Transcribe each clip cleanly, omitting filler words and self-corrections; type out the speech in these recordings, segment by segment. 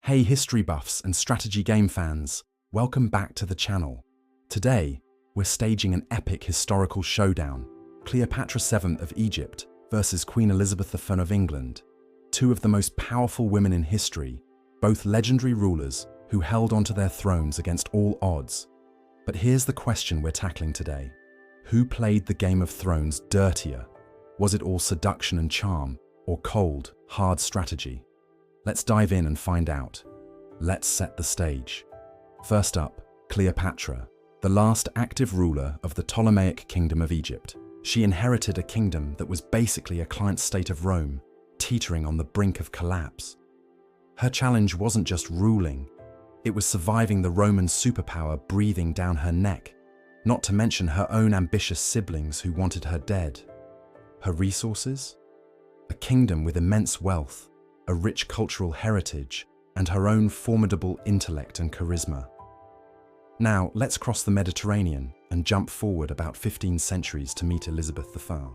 Hey history buffs and strategy game fans, welcome back to the channel. Today, we're staging an epic historical showdown, Cleopatra VII of Egypt versus Queen Elizabeth I of England, two of the most powerful women in history, both legendary rulers who held onto their thrones against all odds. But here's the question we're tackling today. Who played the Game of Thrones dirtier? Was it all seduction and charm, or cold, hard strategy? Let's dive in and find out. Let's set the stage. First up, Cleopatra, the last active ruler of the Ptolemaic Kingdom of Egypt. She inherited a kingdom that was basically a client state of Rome, teetering on the brink of collapse. Her challenge wasn't just ruling, it was surviving the Roman superpower breathing down her neck, not to mention her own ambitious siblings who wanted her dead. Her resources? A kingdom with immense wealth, a rich cultural heritage, and her own formidable intellect and charisma. Now, let's cross the Mediterranean and jump forward about 15 centuries to meet Elizabeth I.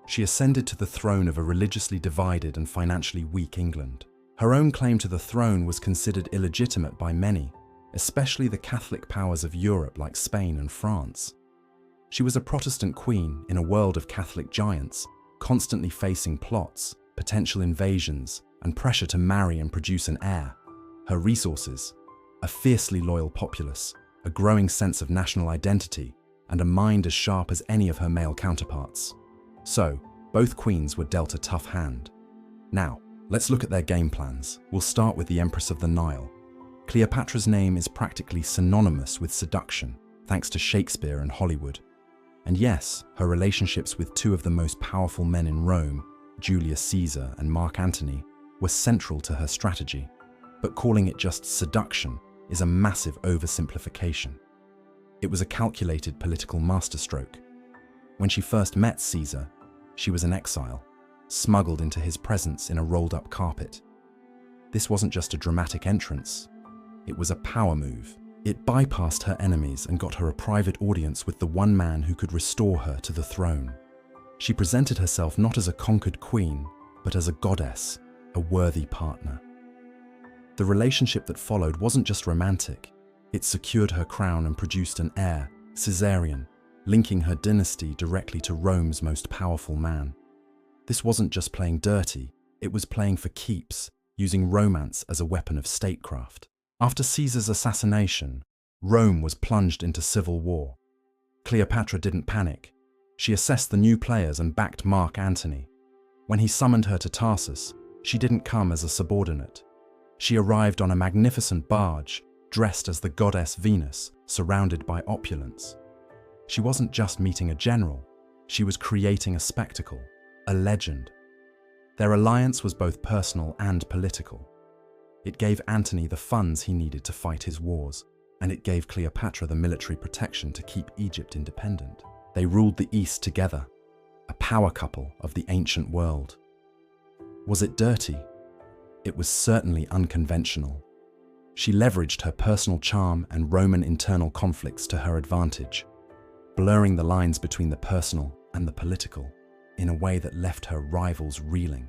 She ascended to the throne of a religiously divided and financially weak England. Her own claim to the throne was considered illegitimate by many, especially the Catholic powers of Europe like Spain and France. She was a Protestant queen in a world of Catholic giants, constantly facing plots, potential invasions, and pressure to marry and produce an heir. Her resources: a fiercely loyal populace, a growing sense of national identity, and a mind as sharp as any of her male counterparts. So, both queens were dealt a tough hand. Now, let's look at their game plans. We'll start with the Empress of the Nile. Cleopatra's name is practically synonymous with seduction, thanks to Shakespeare and Hollywood. And yes, her relationships with two of the most powerful men in Rome, Julius Caesar and Mark Antony, were central to her strategy. But calling it just seduction is a massive oversimplification. It was a calculated political masterstroke. When she first met Caesar, she was an exile, smuggled into his presence in a rolled-up carpet. This wasn't just a dramatic entrance, it was a power move. It bypassed her enemies and got her a private audience with the one man who could restore her to the throne. She presented herself not as a conquered queen, but as a goddess, a worthy partner. The relationship that followed wasn't just romantic, it secured her crown and produced an heir, Caesarion, linking her dynasty directly to Rome's most powerful man. This wasn't just playing dirty, it was playing for keeps, using romance as a weapon of statecraft. After Caesar's assassination, Rome was plunged into civil war. Cleopatra didn't panic. She assessed the new players and backed Mark Antony. When he summoned her to Tarsus, she didn't come as a subordinate. She arrived on a magnificent barge, dressed as the goddess Venus, surrounded by opulence. She wasn't just meeting a general, she was creating a spectacle, a legend. Their alliance was both personal and political. It gave Antony the funds he needed to fight his wars, and it gave Cleopatra the military protection to keep Egypt independent. They ruled the East together, a power couple of the ancient world. Was it dirty? It was certainly unconventional. She leveraged her personal charm and Roman internal conflicts to her advantage, blurring the lines between the personal and the political in a way that left her rivals reeling.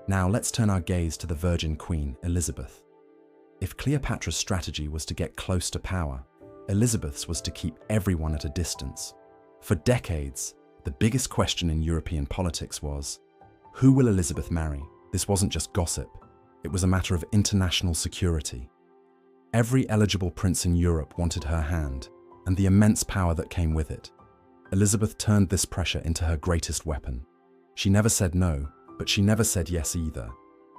Now let's turn our gaze to the Virgin Queen, Elizabeth. If Cleopatra's strategy was to get close to power, Elizabeth's was to keep everyone at a distance. For decades, the biggest question in European politics was, who will Elizabeth marry? This wasn't just gossip, it was a matter of international security. Every eligible prince in Europe wanted her hand, and the immense power that came with it. Elizabeth turned this pressure into her greatest weapon. She never said no, but she never said yes either.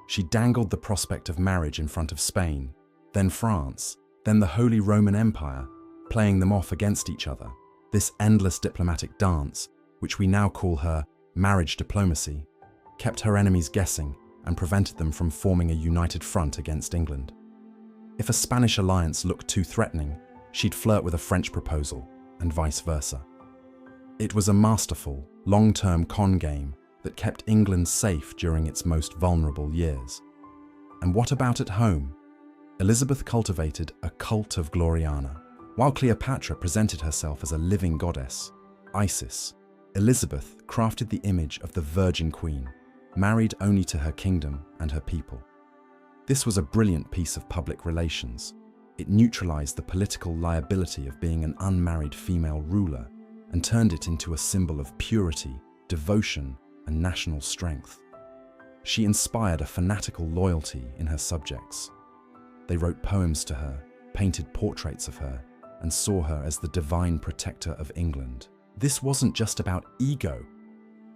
She dangled the prospect of marriage in front of Spain, then France, then the Holy Roman Empire, playing them off against each other. This endless diplomatic dance, which we now call her marriage diplomacy, kept her enemies guessing and prevented them from forming a united front against England. If a Spanish alliance looked too threatening, she'd flirt with a French proposal, and vice versa. It was a masterful, long-term con game that kept England safe during its most vulnerable years. And what about at home? Elizabeth cultivated a cult of Gloriana. While Cleopatra presented herself as a living goddess, Isis, Elizabeth crafted the image of the Virgin Queen, married only to her kingdom and her people. This was a brilliant piece of public relations. It neutralized the political liability of being an unmarried female ruler and turned it into a symbol of purity, devotion, and national strength. She inspired a fanatical loyalty in her subjects. They wrote poems to her, painted portraits of her, and saw her as the divine protector of England. This wasn't just about ego.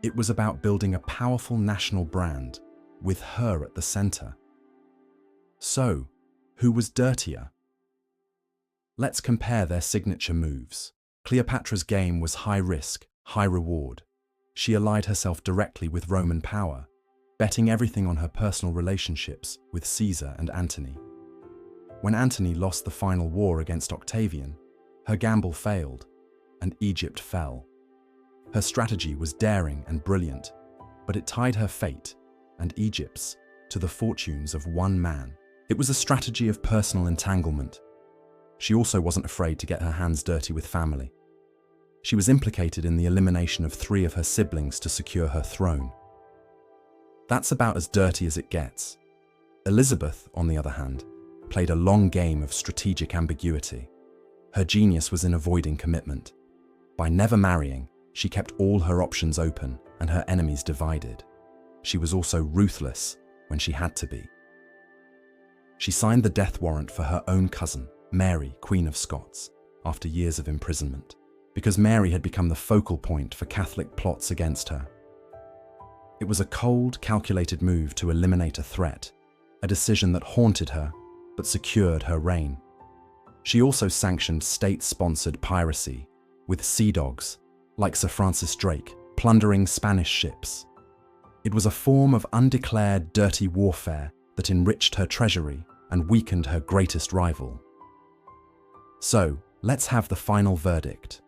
It was about building a powerful national brand, with her at the center. So, who was Dirtier? Let's compare their signature moves. Cleopatra's game was high risk, high reward. She allied herself directly with Roman power, betting everything on her personal relationships with Caesar and Antony. When Antony lost the final war against Octavian, her gamble failed, and Egypt fell. Her strategy was daring and brilliant, but it tied her fate, and Egypt's, to the fortunes of one man. It was a strategy of personal entanglement. She also wasn't afraid to get her hands dirty with family. She was implicated in the elimination of 3 of her siblings to secure her throne. That's about as dirty as it gets. Elizabeth, on the other hand, played a long game of strategic ambiguity. Her genius was in avoiding commitment. By never marrying, she kept all her options open and her enemies divided. She was also ruthless when she had to be. She signed the death warrant for her own cousin, Mary, Queen of Scots, after years of imprisonment, because Mary had become the focal point for Catholic plots against her. It was a cold, calculated move to eliminate a threat, a decision that haunted her but secured her reign. She also sanctioned state-sponsored piracy, with sea dogs, like Sir Francis Drake, plundering Spanish ships. It was a form of undeclared dirty warfare that enriched her treasury and weakened her greatest rival. So, let's have the final verdict.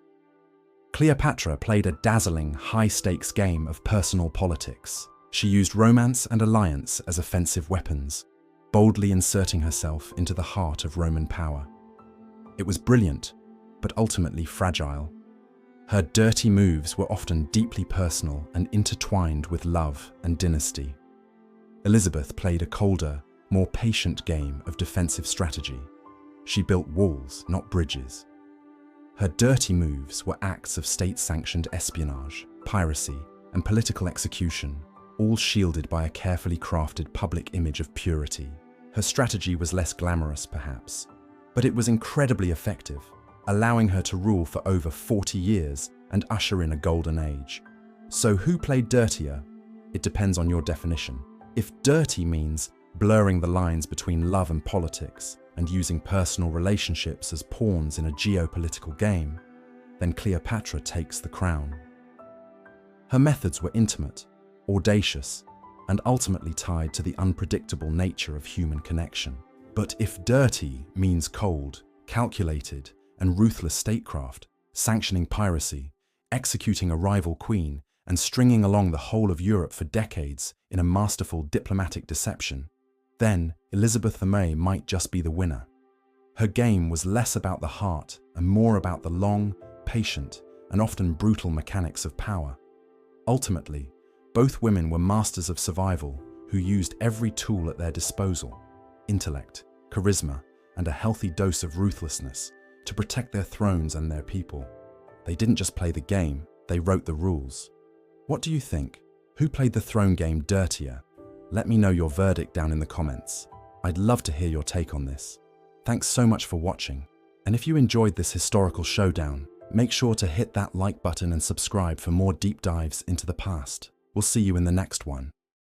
Cleopatra played a dazzling, high-stakes game of personal politics. She used romance and alliance as offensive weapons, boldly inserting herself into the heart of Roman power. It was brilliant, but ultimately fragile. Her dirty moves were often deeply personal and intertwined with love and dynasty. Elizabeth played a colder, more patient game of defensive strategy. She built walls, not bridges. Her dirty moves were acts of state-sanctioned espionage, piracy, and political execution, all shielded by a carefully crafted public image of purity. Her strategy was less glamorous, perhaps, but it was incredibly effective, allowing her to rule for over 40 years and usher in a golden age. So who played dirtier? It depends on your definition. If dirty means blurring the lines between love and politics and using personal relationships as pawns in a geopolitical game, then Cleopatra takes the crown. Her methods were intimate, audacious, and ultimately tied to the unpredictable nature of human connection. But if dirty means cold, calculated, and ruthless statecraft, sanctioning piracy, executing a rival queen, and stringing along the whole of Europe for decades in a masterful diplomatic deception, then Elizabeth I might just be the winner. Her game was less about the heart and more about the long, patient, and often brutal mechanics of power. Ultimately, both women were masters of survival who used every tool at their disposal, intellect, charisma, and a healthy dose of ruthlessness, to protect their thrones and their people. They didn't just play the game, they wrote the rules. What do you think? Who played the throne game dirtier? Let me know your verdict down in the comments. I'd love to hear your take on this. Thanks so much for watching. And if you enjoyed this historical showdown, make sure to hit that like button and subscribe for more deep dives into the past. We'll see you in the next one.